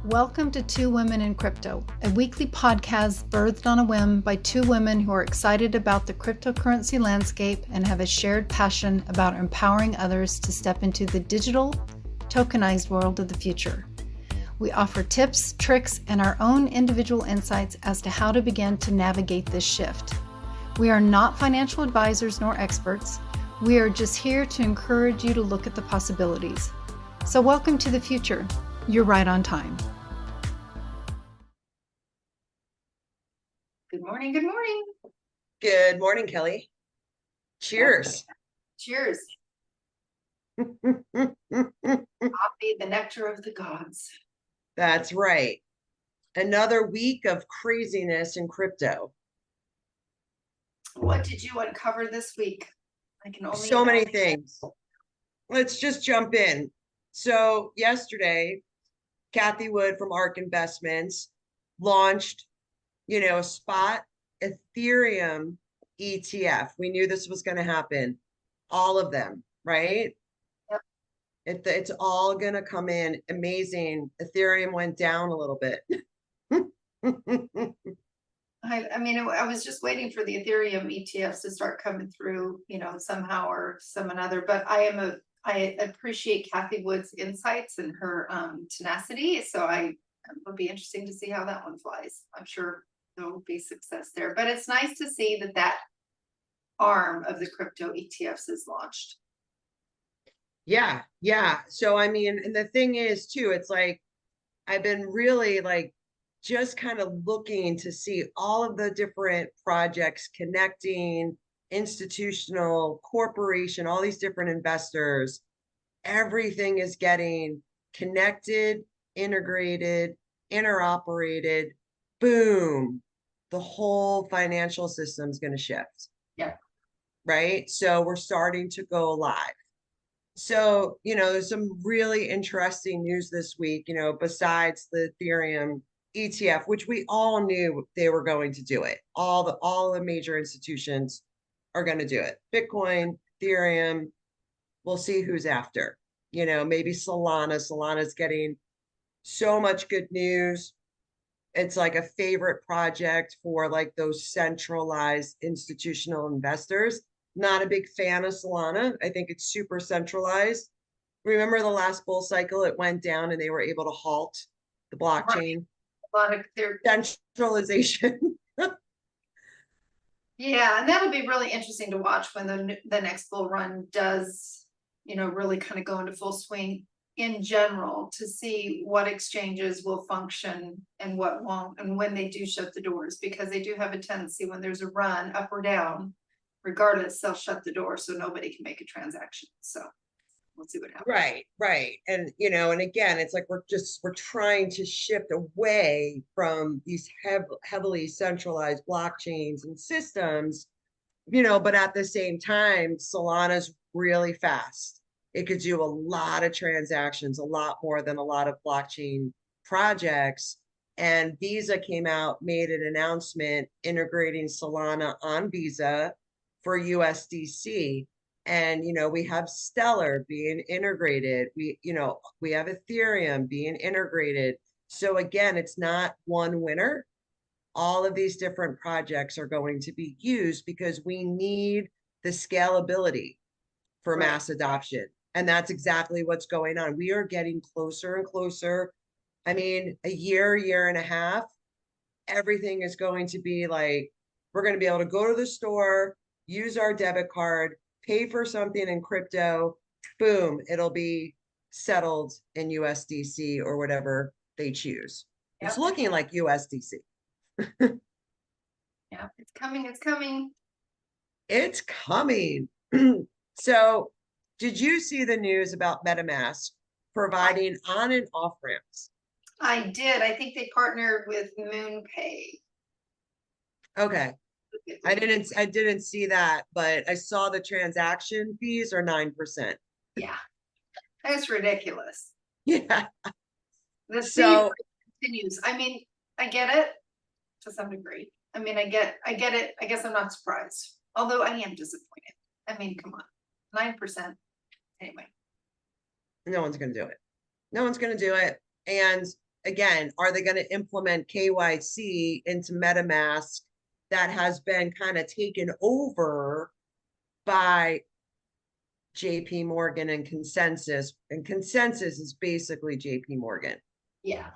Welcome to Two Women in Crypto, a weekly podcast birthed on a whim by two women who are excited about the cryptocurrency landscape and have a shared passion about empowering others to step into the digital, tokenized world of the future. We offer tips, tricks, and our own individual insights as to how to begin to navigate this shift. We are not financial advisors nor experts. We are just here to encourage you to look at the possibilities. So welcome to the future. You're right on time. Good morning. Good morning. Good morning, Kelly. Cheers. Cheers. Coffee, the nectar of the gods. That's right. Another week of craziness in crypto. What did you uncover this week? I can only so many things. Let's just jump in. So yesterday, Kathy Wood from ARK Investments launched, a spot Ethereum ETF. We knew this was going to happen. All of them, right? Yep. It's all going to come in amazing. Ethereum went down a little bit. I was just waiting for the Ethereum ETFs to start coming through, somehow or some another. But I appreciate Kathy Wood's insights and her tenacity. So it will be interesting to see how that one flies. I'm sure there will be success there. But it's nice to see that arm of the crypto ETFs is launched. Yeah. So, and the thing is too, it's like, I've been really just kind of looking to see all of the different projects connecting institutional, corporation, all these different investors. Everything is getting connected, integrated, interoperated. Boom. The whole financial system is going to shift. Yeah. Right. So we're starting to go live. So, there's some really interesting news this week, besides the Ethereum ETF, which we all knew they were going to do it. All the major institutions are going to do it. Bitcoin, Ethereum, we'll see who's after. Maybe Solana. Solana's getting so much good news. It's like a favorite project for those centralized institutional investors. Not a big fan of Solana. I think it's super centralized. Remember the last bull cycle, it went down and they were able to halt the blockchain. A lot of their centralization. Yeah, and that'll be really interesting to watch when the next bull run does, really kind of go into full swing in general, to see what exchanges will function and what won't, and when they do shut the doors, because they do have a tendency when there's a run up or down, regardless, they'll shut the door so nobody can make a transaction. So we'll see what happens. Right. And, and again, it's like we're trying to shift away from these heavily centralized blockchains and systems, but at the same time, Solana's really fast. It could do a lot of transactions, a lot more than a lot of blockchain projects. And Visa came out, made an announcement integrating Solana on Visa for USDC. And, we have Stellar being integrated. We have Ethereum being integrated. So again, it's not one winner. All of these different projects are going to be used because we need the scalability for mass adoption. And that's exactly what's going on. We are getting closer and closer. A year and a half, everything is going to be we're going to be able to go to the store, use our debit card, pay for something in crypto, boom, it'll be settled in USDC or whatever they choose. Yep. It's looking like USDC. Yeah, it's coming. It's coming. So did you see the news about Metamask providing on and off ramps? I did. I think they partnered with MoonPay. Okay. I didn't see that, but I saw the transaction fees are 9%. Yeah. That's ridiculous. Yeah. The fee continues. I get it to some degree. I get it. I guess I'm not surprised. Although I am disappointed. Come on. 9%. Anyway. No one's going to do it. No one's going to do it. And again, are they going to implement KYC into MetaMask that has been kind of taken over by JP Morgan and Consensus? And Consensus is basically JP Morgan. Yeah,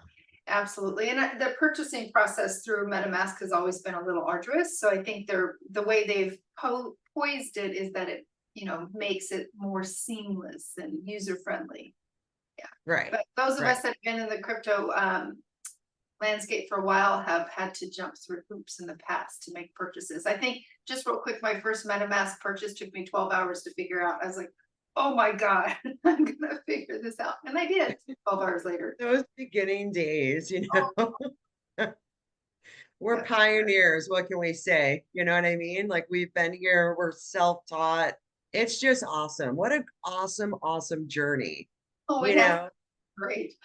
absolutely. And the purchasing process through MetaMask has always been a little arduous. So I think the way they've poised it is that it, makes it more seamless and user-friendly. Yeah. Right. But those of us that have been in the crypto landscape for a while have had to jump through hoops in the past to make purchases. I think, just real quick, my first MetaMask purchase took me 12 hours to figure out. I was like, oh my God, I'm gonna figure this out. And I did 12 hours later. Those beginning days, we're pioneers. What can we say? You know what I mean? Like, we've been here, we're self-taught. It's just awesome. What an awesome journey. Oh, it has great.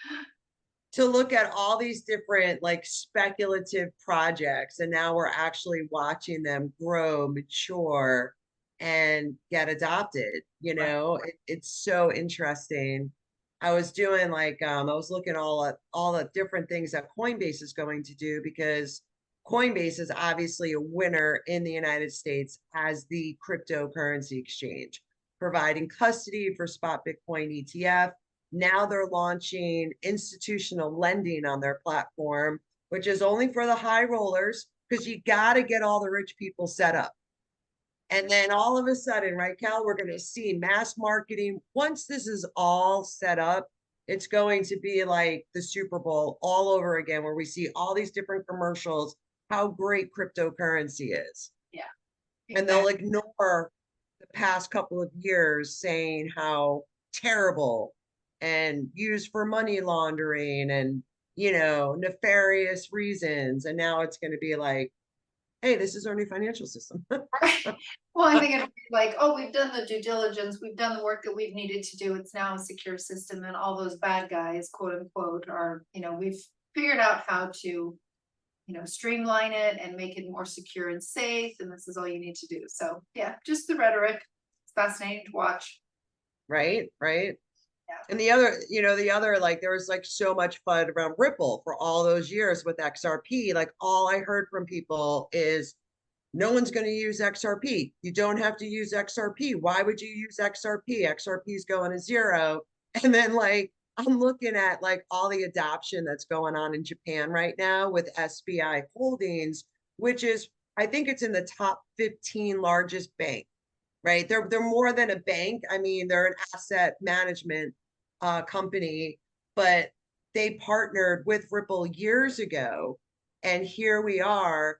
To look at all these different like speculative projects, and now we're actually watching them grow, mature, and get adopted. It's so interesting. I was doing like I was looking all the different things that Coinbase is going to do, because Coinbase is obviously a winner in the United States as the cryptocurrency exchange, providing custody for spot Bitcoin ETF. Now they're launching institutional lending on their platform, which is only for the high rollers, because you got to get all the rich people set up. And then all of a sudden, right, Cal, we're going to see mass marketing. Once this is all set up, it's going to be like the Super Bowl all over again, where we see all these different commercials, how great cryptocurrency is. Yeah. Exactly. And they'll ignore the past couple of years saying how terrible and used for money laundering and, nefarious reasons. And now it's going to be like, hey, this is our new financial system. Right. Well, I think it'll be like, oh, we've done the due diligence, we've done the work that we've needed to do. It's now a secure system, and all those bad guys, quote unquote, are, we've figured out how to, streamline it and make it more secure and safe. And this is all you need to do. So yeah, just the rhetoric. It's fascinating to watch. Right. Yeah. And the other, like, there was like so much FUD around Ripple for all those years with XRP. Like, all I heard from people is, no one's going to use XRP. You don't have to use XRP. Why would you use XRP? XRP is going to zero. And then like, I'm looking at like all the adoption that's going on in Japan right now with SBI Holdings, which is, I think it's in the top 15 largest bank, right? They're more than a bank. I mean, they're an asset management company, but they partnered with Ripple years ago. And here we are.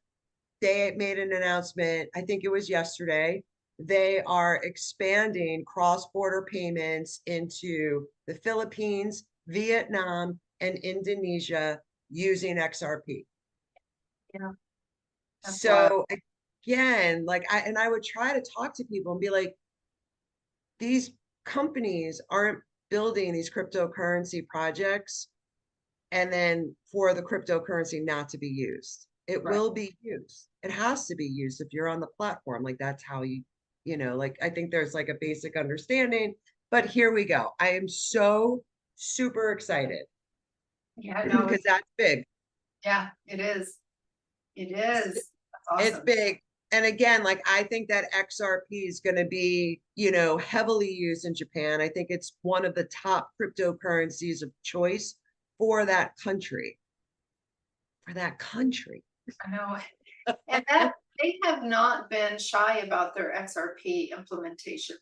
They made an announcement, I think it was yesterday. They are expanding cross-border payments into the Philippines, Vietnam, and Indonesia using XRP. Yeah. So again, like I would try to talk to people and be like, these companies aren't building these cryptocurrency projects and then for the cryptocurrency not to be used. It will be used. It has to be used if you're on the platform. Like, that's how like, I think there's like a basic understanding, but here we go. I am so super excited. Yeah, no, because that's big. Yeah, it is. It is. That's awesome. It's big. And again, like, I think that XRP is going to be, heavily used in Japan. I think it's one of the top cryptocurrencies of choice for that country. I know. And that they have not been shy about their XRP implementation.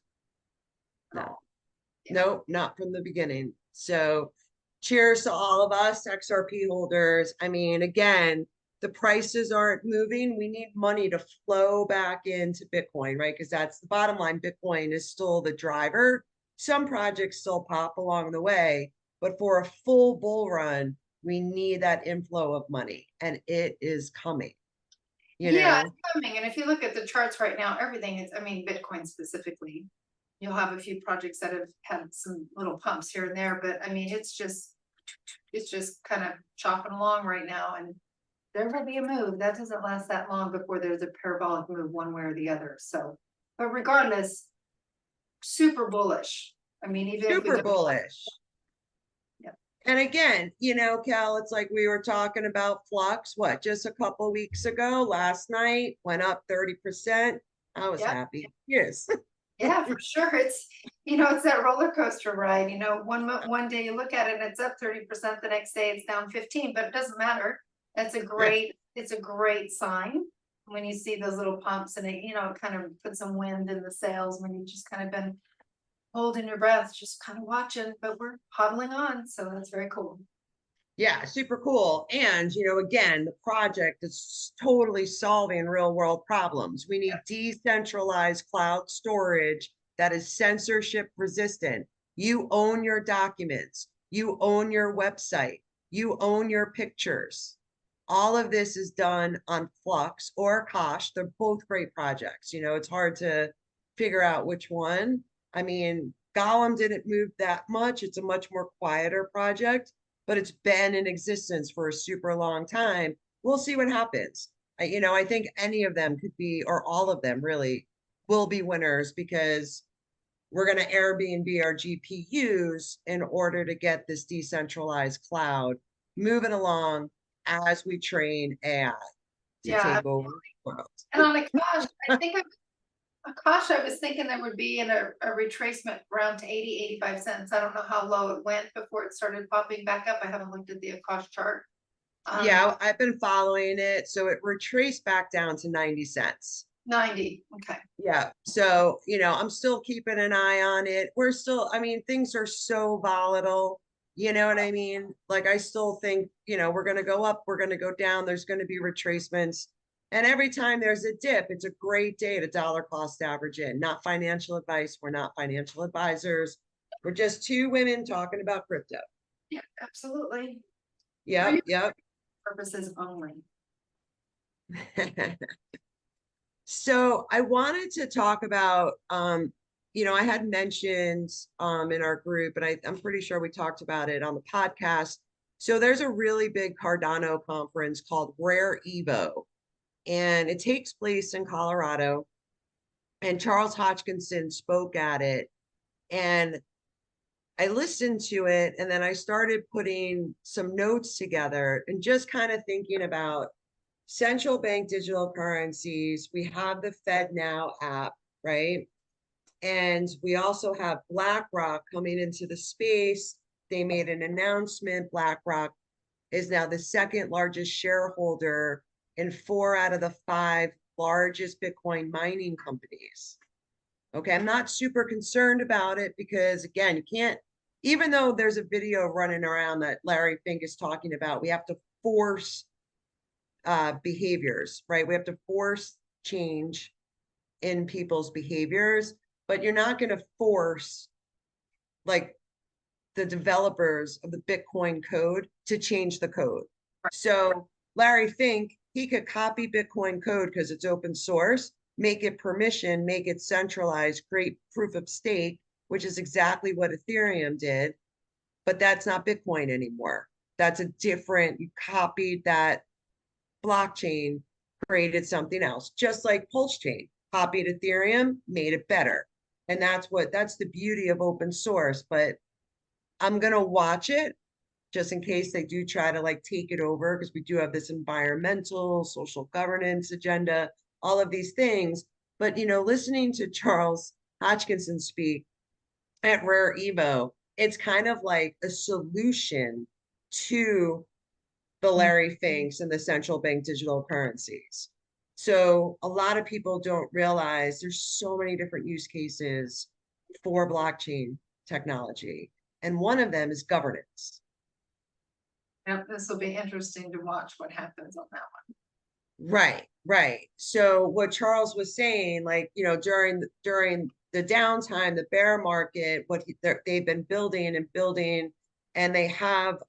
No, not from the beginning. So cheers to all of us XRP holders. I mean, again, the prices aren't moving. We need money to flow back into Bitcoin, right? Because that's the bottom line. Bitcoin is still the driver. Some projects still pop along the way, but for a full bull run, we need that inflow of money, and it is coming. Yeah, it's coming. And if you look at the charts right now, everything is, Bitcoin specifically, you'll have a few projects that have had some little pumps here and there, but it's just kind of chopping along right now. And there will be a move. That doesn't last that long before there's a parabolic move one way or the other. So, but regardless, super bullish. Even super bullish. Yeah. And again, you know, Cal, it's like we were talking about Flux, what, just a couple weeks ago, last night, went up 30%. I was Yep. happy. Yes. Yeah, for sure. It's that roller coaster ride. One day you look at it and it's up 30%, the next day it's down 15, but it doesn't matter. Yeah. It's a great sign when you see those little pumps and it kind of puts some wind in the sails when you've just kind of been holding your breath, just kind of watching, but we're hodling on. So that's very cool. Yeah, super cool. And, you know, again, the project is totally solving real world problems. We need decentralized cloud storage that is censorship resistant. You own your documents, you own your website, you own your pictures. All of this is done on Flux or Kosh. They're both great projects. You know, it's hard to figure out which one. I mean, Gollum didn't move that much. It's a much more quieter project, but it's been in existence for a super long time. We'll see what happens. I think any of them could be, or all of them really will be winners, because we're going to Airbnb our GPUs in order to get this decentralized cloud moving along as we train AI to Yeah. take over the world. And on Akash, I was thinking there would be a retracement around to 85 cents. I don't know how low it went before it started popping back up. I haven't looked at the Akash chart. Yeah, I've been following it. So it retraced back down to 90 cents. 90. Okay. Yeah. So, I'm still keeping an eye on it. I mean, things are so volatile. You know what I mean? Like, I still think, we're going to go up, we're going to go down, there's going to be retracements. And every time there's a dip, it's a great day to dollar cost average in. Not financial advice. We're not financial advisors. We're just two women talking about crypto. Yeah, absolutely. Yep. Yep. Purposes only. So I wanted to talk about, I had mentioned in our group, and I'm pretty sure we talked about it on the podcast. So there's a really big Cardano conference called Rare EVo, and it takes place in Colorado. And Charles Hodgkinson spoke at it, and I listened to it, and then I started putting some notes together and just kind of thinking about central bank digital currencies. We have the Fed Now app, right? And we also have BlackRock coming into the space. They made an announcement. BlackRock is now the second largest shareholder in 4 out of the 5 largest Bitcoin mining companies. Okay, I'm not super concerned about it because, again, you can't, even though there's a video running around that Larry Fink is talking about, we have to force behaviors, right? We have to force change in people's behaviors, but you're not going to force like the developers of the Bitcoin code to change the code. So Larry Fink, he could copy Bitcoin code because it's open source, make it permission, make it centralized, create proof of stake, which is exactly what Ethereum did. But that's not Bitcoin anymore. That's a different, you copied that blockchain, created something else, just like Pulse Chain copied Ethereum, made it better. And that's the beauty of open source. But I'm going to watch it just in case they do try to like take it over, because we do have this environmental, social governance agenda, all of these things. But, listening to Charles Hodgkinson speak at Rare EVo, it's kind of like a solution to the Larry Finks and the central bank digital currencies. So a lot of people don't realize there's so many different use cases for blockchain technology. And one of them is governance. Yeah, this will be interesting to watch what happens on that one. Right, right. So what Charles was saying, like, during the downtime, the bear market, they've been building and building, and they have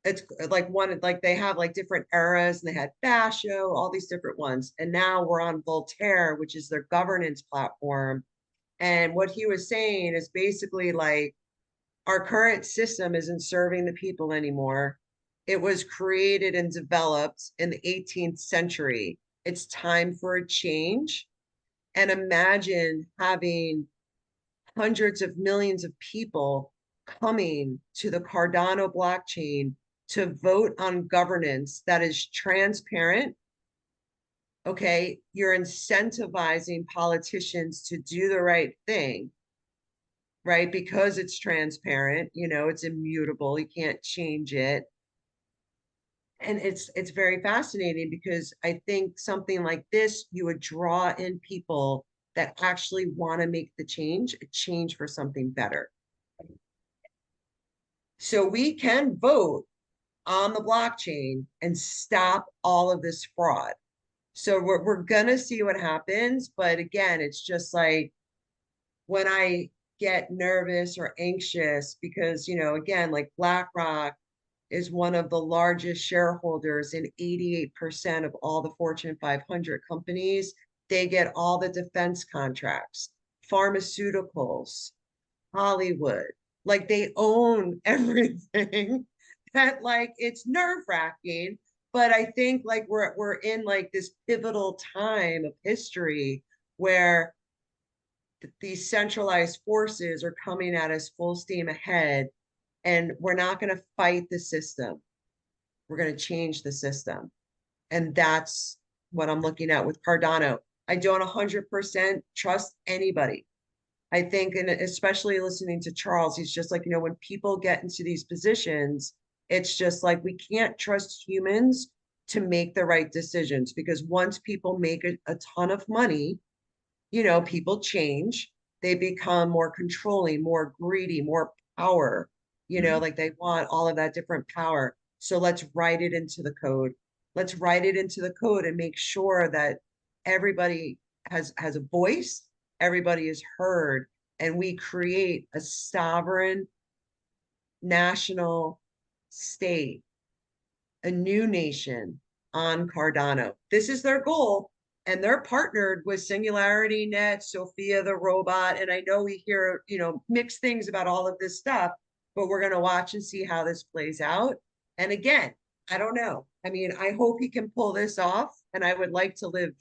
it's like they have like different eras, and they had Basho, all these different ones. And now we're on Voltaire, which is their governance platform. And what he was saying is basically like our current system isn't serving the people anymore. It was created and developed in the 18th century. It's time for a change. And imagine having hundreds of millions of people coming to the Cardano blockchain to vote on governance that is transparent, okay, you're incentivizing politicians to do the right thing, right? Because it's transparent, you know, it's immutable, you can't change it. And it's very fascinating because I think something like this, you would draw in people that actually want to make the change, a change for something better. So we can vote on the blockchain and stop all of this fraud. So we're gonna see what happens, but again, it's just like when I get nervous or anxious because, you know, again, like BlackRock is one of the largest shareholders in 88% of all the Fortune 500 companies. They get all the defense contracts, pharmaceuticals, Hollywood, like they own everything that like it's nerve-wracking. But I think like we're in like this pivotal time of history where these centralized forces are coming at us full steam ahead, and we're not going to fight the system. We're going to change the system. And that's what I'm looking at with Cardano. I don't 100% trust anybody. I think, and especially listening to Charles, he's just like, you know, when people get into these positions, it's just like we can't trust humans to make the right decisions, because once people make a ton of money, you know, people change, they become more controlling, more greedy, more power, you know, like they want all of that different power. So let's write it into the code. Let's write it into the code and make sure that everybody has a voice, everybody is heard, and we create a sovereign national state, a new nation on Cardano. This is their goal. And they're partnered with Singularity Net, Sophia the robot. And I know we hear, you know, mixed things about all of this stuff, but we're going to watch and see how this plays out. And again, I don't know. I mean, I hope he can pull this off. And I would like to live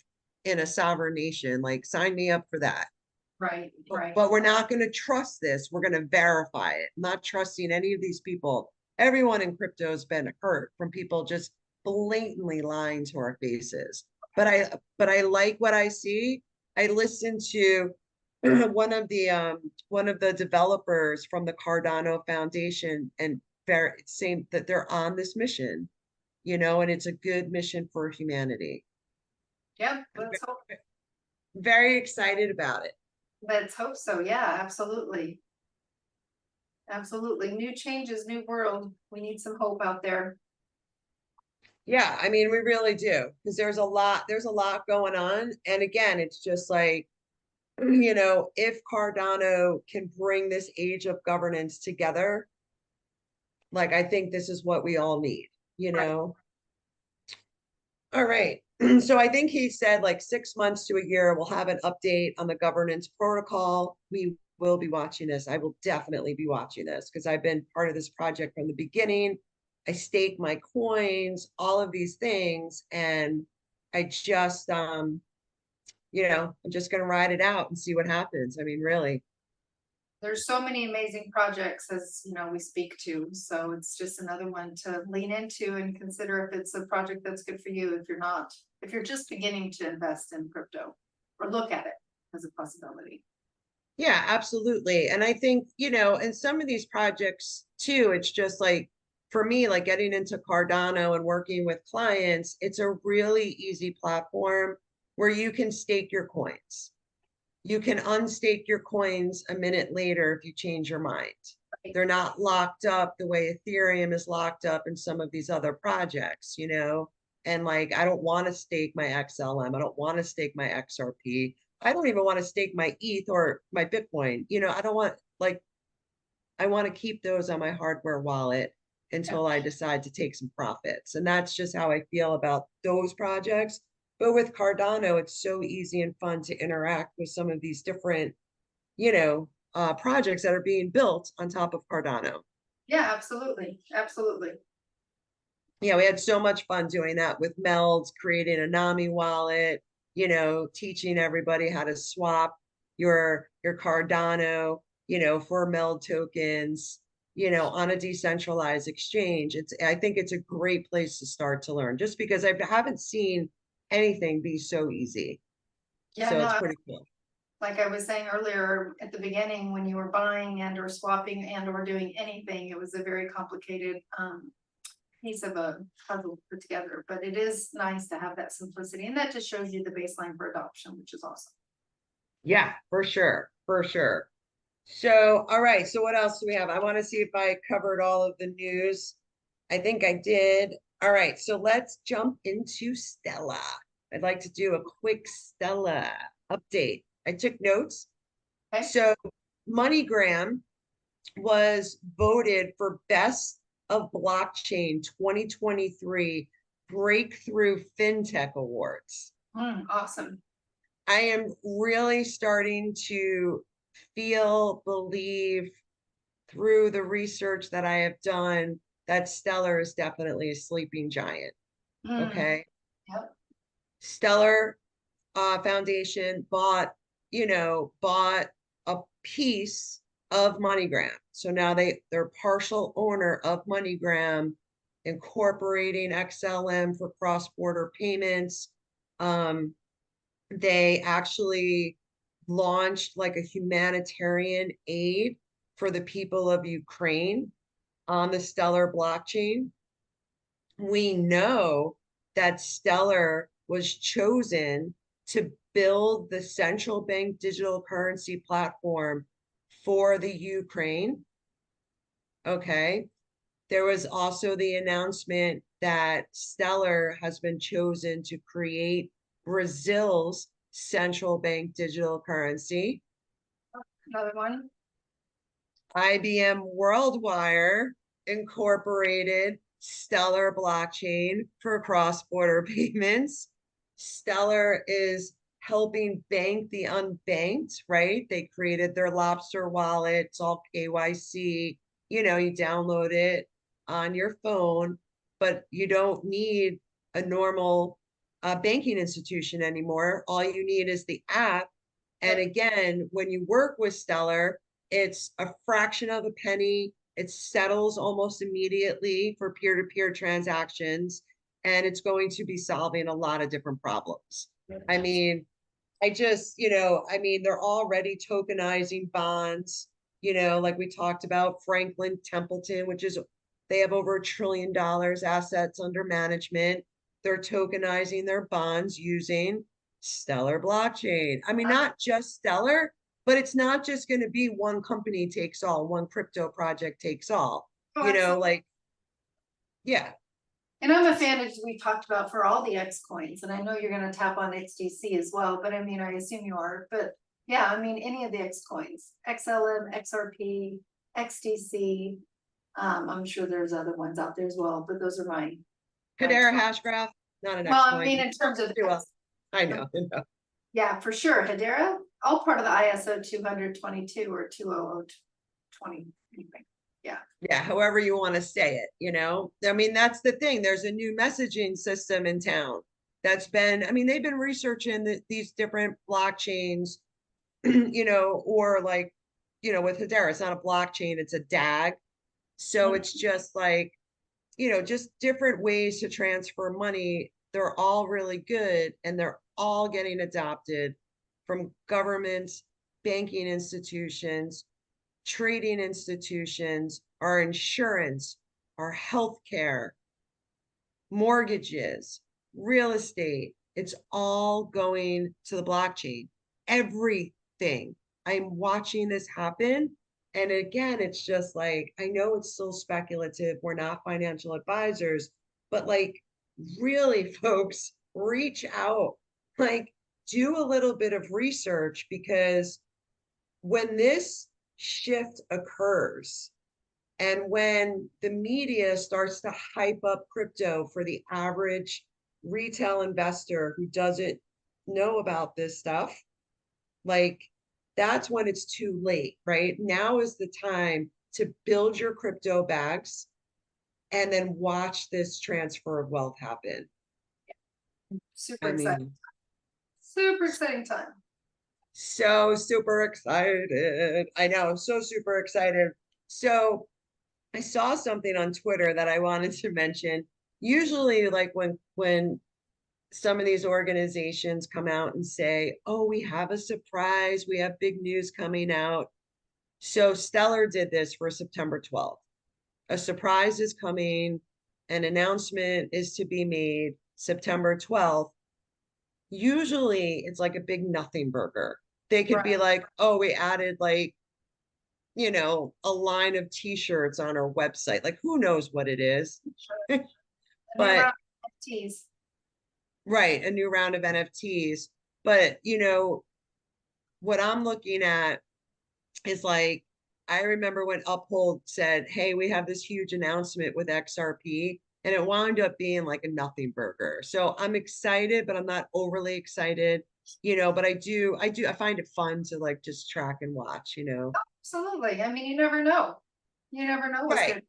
in a sovereign nation. Like, sign me up for that. Right, right. But we're not going to trust this. We're going to verify it. I'm not trusting any of these people. Everyone in crypto has been hurt from people just blatantly lying to our faces. But I like what I see. I listened to one of the developers from the Cardano Foundation, and very saying that they're on this mission, you know, and it's a good mission for humanity. Yep, let's hope. Very excited about it. Let's hope so. Yeah, absolutely. Absolutely. New changes, new world. We need some hope out there. Yeah, I mean, we really do, because there's a lot going on. And again, it's just like, you know, if Cardano can bring this age of governance together, like I think this is what we all need, you know. All right. So I think he said like 6 months to a year, we'll have an update on the governance protocol. We will be watching this. I will definitely be watching this because I've been part of this project from the beginning. I stake my coins, all of these things, and I just you know, I'm just gonna ride it out and see what happens. I mean, really. There's so many amazing projects, as you know, we speak to. So it's just another one to lean into and consider if it's a project that's good for you. If you're just beginning to invest in crypto or look at it as a possibility. Yeah, absolutely. And I think, you know, in some of these projects too, it's just like, for me, like getting into Cardano and working with clients, it's a really easy platform where you can stake your coins. You can unstake your coins a minute later if you change your mind. They're not locked up the way Ethereum is locked up in some of these other projects, you know? And like, I don't want to stake my XLM. I don't want to stake my XRP. I don't even want to stake my ETH or my Bitcoin. You know, I don't want, like, I want to keep those on my hardware wallet until I decide to take some profits. And that's just how I feel about those projects. But with Cardano, it's so easy and fun to interact with some of these different, you know, projects that are being built on top of Cardano. Yeah, absolutely. Absolutely. Yeah, we had so much fun doing that with Meld, creating a NAMI wallet, you know, teaching everybody how to swap your Cardano, you know, for Meld tokens. on a decentralized exchange. I think it's a great place to start to learn, just because I haven't seen anything be so easy. Yeah, So it's no, pretty cool. like I was saying earlier at the beginning, when you were buying and or swapping and or doing anything, it was a very complicated piece of a puzzle put together. But it is nice to have that simplicity, and that just shows you the baseline for adoption, which is awesome. Yeah, for sure. For sure. So, all right. So what else do we have? I want to see if I covered all of the news. I think I did. All right. So let's jump into Stella. I'd like to do a quick Stella update. I took notes. Okay. So MoneyGram was voted for Best of Blockchain 2023 Breakthrough FinTech Awards. Awesome. I am really starting to believe through the research that I have done that Stellar is definitely a sleeping giant. Okay. Yep. Stellar Foundation bought a piece of MoneyGram. So now they're partial owner of MoneyGram, incorporating XLM for cross-border payments. They actually launched like a humanitarian aid for the people of Ukraine on the Stellar blockchain. We know that Stellar was chosen to build the central bank digital currency platform for the Ukraine. Okay. There was also the announcement that Stellar has been chosen to create Brazil's central bank digital currency. Another one. IBM WorldWire incorporated Stellar blockchain for cross-border payments. Stellar is helping bank the unbanked, right? They created their Lobster wallet. It's all KYC. You download it on your phone, but you don't need a normal banking institution anymore. All you need is the app. And again, when you work with Stellar, it's a fraction of a penny. It settles almost immediately for peer-to-peer transactions, and it's going to be solving a lot of different problems. I mean, they're already tokenizing bonds, like we talked about Franklin Templeton, they have over $1 trillion assets under management. They're tokenizing their bonds using Stellar blockchain. I mean, not just Stellar, but it's not just going to be one company takes all, one crypto project takes all, yeah. And I'm a fan, as we talked about, for all the X coins, and I know you're going to tap on XDC as well, but I mean, I assume you are, but yeah, I mean, any of the X coins, XLM, XRP, XDC, I'm sure there's other ones out there as well, but those are mine. Hedera Hashgraph, not an X Well, coin. I mean, in terms of I know. Yeah, for sure. Hedera, all part of the ISO 222 or 20020. Anyway. Yeah, however you want to say it, I mean, that's the thing. There's a new messaging system in town they've been researching these different blockchains, or like, with Hedera, it's not a blockchain, it's a DAG. So it's just like, just different ways to transfer money. They're all really good, and they're all getting adopted from governments, banking institutions, trading institutions, our insurance, our healthcare, mortgages, real estate. It's all going to the blockchain. Everything. I'm watching this happen. And again, it's just like, I know it's still speculative. We're not financial advisors, but like, really, folks, reach out, like, do a little bit of research, because when this shift occurs, and when the media starts to hype up crypto for the average retail investor who doesn't know about this stuff, like, that's when it's too late, right? Now is the time to build your crypto bags and then watch this transfer of wealth happen. Super exciting. Super exciting time. So super excited. I know, I'm so super excited. So I saw something on Twitter that I wanted to mention. Usually, like when some of these organizations come out and say, "Oh, we have a surprise, we have big news coming out." So Stellar did this for September 12th. A surprise is coming, an announcement is to be made September 12th. Usually it's like a big nothing burger. They could be Right. like, "Oh, we added like, a line of t-shirts on our website." Like who knows what it is. A new But round of NFTs. right, a new round of NFTs. But what I'm looking at is like, I remember when Uphold said, "Hey, we have this huge announcement with XRP," and it wound up being like a nothing burger. So I'm excited, but I'm not overly excited, but I find it fun to like just track and watch. Absolutely. I mean, you never know. You never know what's Right. going to.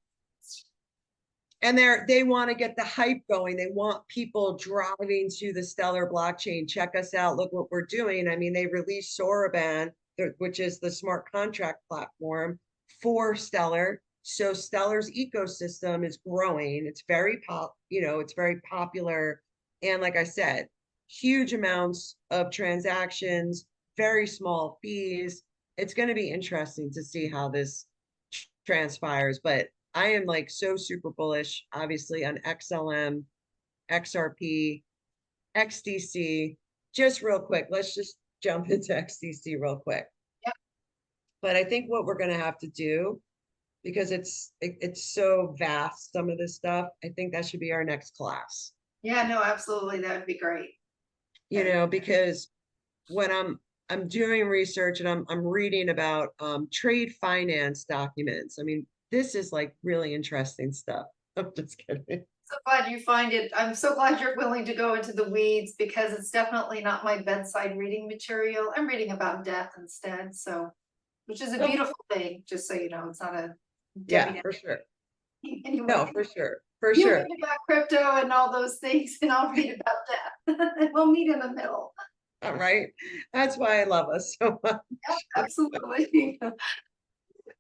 And they want to get the hype going. They want people driving to the Stellar blockchain. Check us out. Look what we're doing. I mean, they released Soraban, which is the smart contract platform for Stellar. So Stellar's ecosystem is growing. It's it's very popular. And like I said, huge amounts of transactions, very small fees. It's going to be interesting to see how this transpires, but I am like so super bullish, obviously, on XLM, XRP, XDC. Just real quick, let's just jump into XDC real quick. Yep. But I think what we're going to have to do, because it's so vast, some of this stuff, I think that should be our next class. Yeah, no, absolutely. That would be great. Because when I'm doing research and I'm reading about trade finance documents. I mean, this is like really interesting stuff. I'm just kidding. So glad you find it. I'm so glad you're willing to go into the weeds because it's definitely not my bedside reading material. I'm reading about death instead. So, which is a Oh, beautiful thing, just so you know, it's not a yeah, Debbie for sure. Downer. Anyway, No, for sure. For you sure. read about crypto and all those things, and I'll read about death. And we'll meet in the middle. All right. That's why I love us so much. Yeah, absolutely.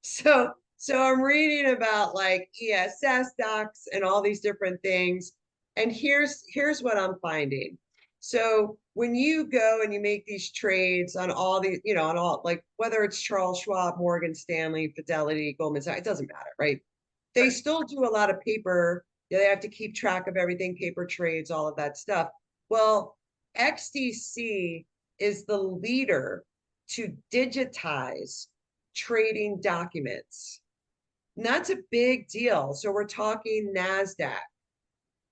So I'm reading about like ESS docs and all these different things. And here's what I'm finding. So when you go and you make these trades on all the, on all, like whether it's Charles Schwab, Morgan Stanley, Fidelity, Goldman Sachs, it doesn't matter, right? They still do a lot of paper. They have to keep track of everything, paper trades, all of that stuff. Well, XDC is the leader to digitize trading documents. And that's a big deal. So we're talking NASDAQ,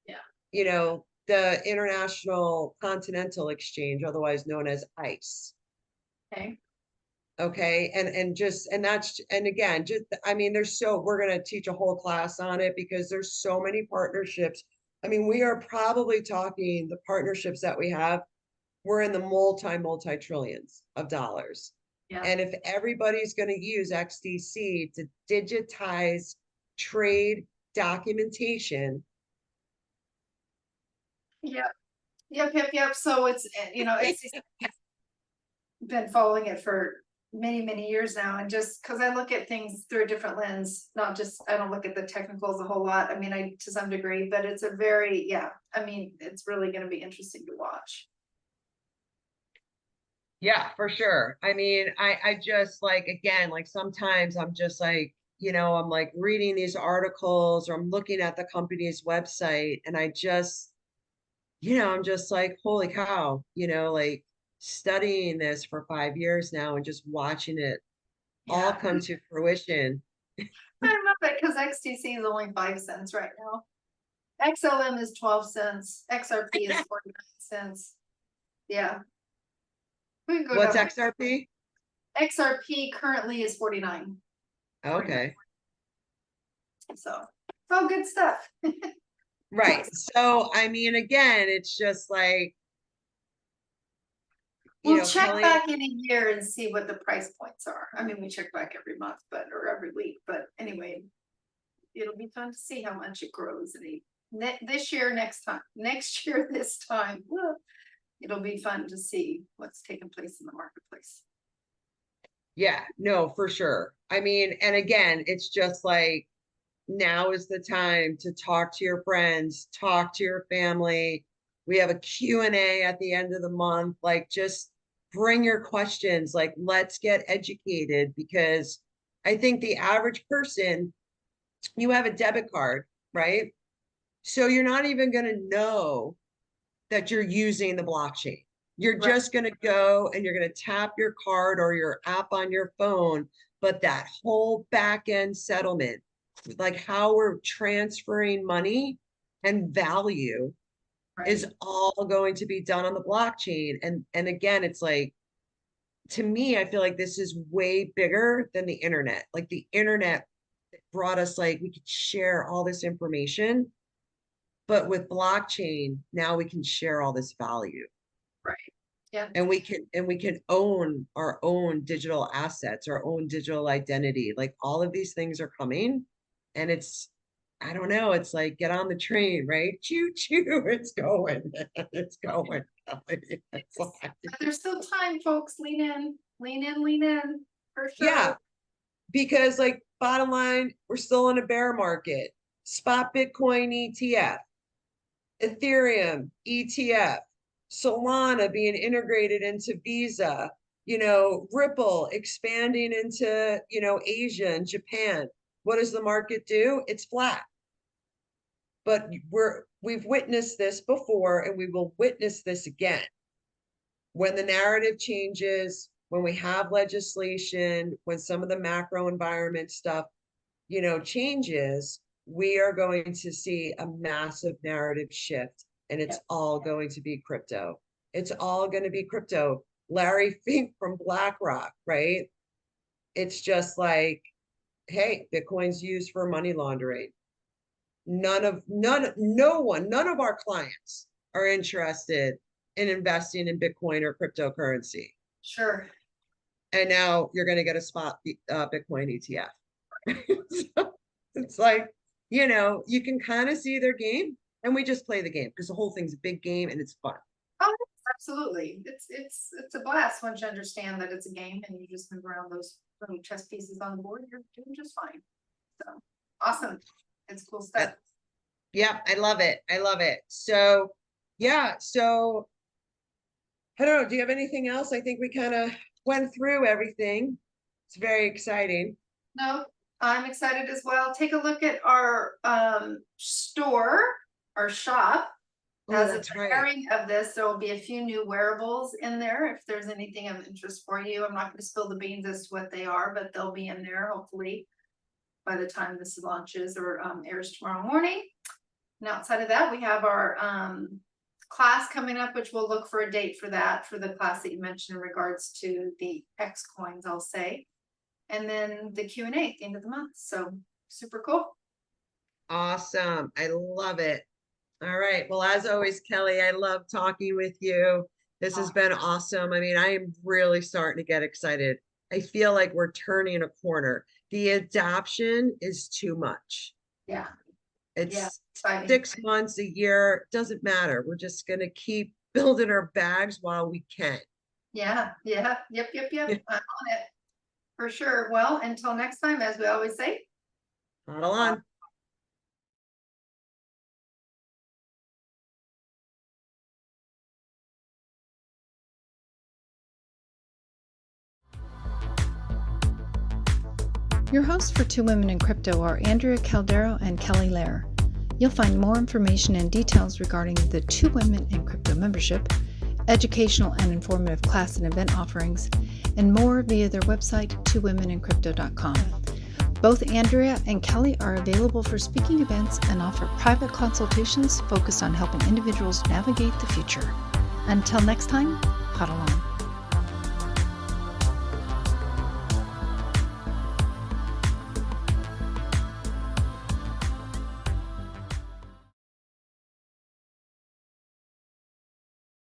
Yeah. The International Continental Exchange, otherwise known as ICE. Okay. Okay. And again, just, I mean, we're going to teach a whole class on it because there's so many partnerships. I mean, we are probably talking the partnerships that we have, we're in the multi trillions of dollars. Yeah. And if everybody's going to use XDC to digitize trade documentation. Yeah. Yep. So it's, it's been following it for many, many years now. And just because I look at things through a different lens, I don't look at the technicals a whole lot. I mean, to some degree, but it's it's really going to be interesting to watch. Yeah, for sure. I mean, I just like, again, like sometimes I'm just like, I'm like reading these articles or I'm looking at the company's website and I'm just like, holy cow, like studying this for 5 years now and just watching it all come to fruition. I love it because XTC is only 5 cents right now. XLM is 12 cents. XRP is 49 cents. Yeah. We can go What's down. XRP? XRP currently is 49. Okay. So it's all good stuff. Right. So, I mean, again, it's just like, we'll check back in a year and see what the price points are. I mean, we check back every month, or every week, but anyway, it'll be fun to see how much it grows. This year, next year, this time, it'll be fun to see what's taking place in the marketplace. Yeah, no, for sure. I mean, and again, it's just like, now is the time to talk to your friends, talk to your family. We have a Q&A at the end of the month. Like, just bring your questions. Like, let's get educated, because I think the average person, you have a debit card, right? So you're not even going to know that you're using the blockchain. You're Right. just going to go and you're going to tap your card or your app on your phone. But that whole back end settlement, like how we're transferring money and value, Right. is all going to be done on the blockchain. And again, it's like, to me, I feel like this is way bigger than the internet. Like, the internet brought us, like, we could share all this information, but with blockchain, now we can share all this value. Right. Yeah. And we can own our own digital assets, our own digital identity. Like, all of these things are coming, and it's, I don't know, it's like, get on the train, right? Choo choo, it's going. It's going. It's like, But there's still time, folks. Lean in, lean in, lean in, for sure. yeah, because, like, bottom line, we're still in a bear market. Spot Bitcoin ETF, Ethereum ETF, Solana being integrated into Visa, Ripple expanding into, Asia and Japan. What does the market do? It's flat. But we've witnessed this before, and we will witness this again. When the narrative changes, when we have legislation, when some of the macro environment stuff, changes, we are going to see a massive narrative shift, and it's all going to be crypto. It's all going to be crypto. Larry Fink from BlackRock, right? It's just like, hey, Bitcoin's used for money laundering. None of our clients are interested in investing in Bitcoin or cryptocurrency. Sure. And now you're going to get a spot Bitcoin ETF. So it's like, you can kind of see their game, and we just play the game because the whole thing's a big game and it's fun. Oh, absolutely. It's a blast once you understand that it's a game and you just move around those little chess pieces on the board. You're doing just fine. So awesome. It's cool stuff. Yeah, I love it. I love it. So yeah, so I don't know. Do you have anything else? I think we kind of went through everything. It's very exciting. No, I'm excited as well. Take a look at our store, our shop. As a pairing of this, there will be a few new wearables in there. If there's anything of interest for you, I'm not going to spill the beans as to what they are, but they'll be in there hopefully by the time this launches or airs tomorrow morning. And outside of that, we have our class coming up, which we'll look for a date for that, for the class that you mentioned in regards to the X coins, I'll say. And then the Q&A at the end of the month. So super cool. Awesome. I love it. All right. Well, as always, Kelly, I love talking with you. This has been awesome. I mean, I am really starting to get excited. I feel like we're turning a corner. The adoption is too much. Yeah. It's 6 months, a year, doesn't matter. We're just going to keep building our bags while we can. Yeah. Yeah. Yep. I'm on it. For sure. Well, until next time, as we always say, HODL on. Your hosts for Two Women in Crypto are Andrea Caldero and Kelly Lair. You'll find more information and details regarding the Two Women in Crypto membership, educational and informative class and event offerings, and more via their website, twowomenencrypto.com. Both Andrea and Kelly are available for speaking events and offer private consultations focused on helping individuals navigate the future. Until next time, HODL on.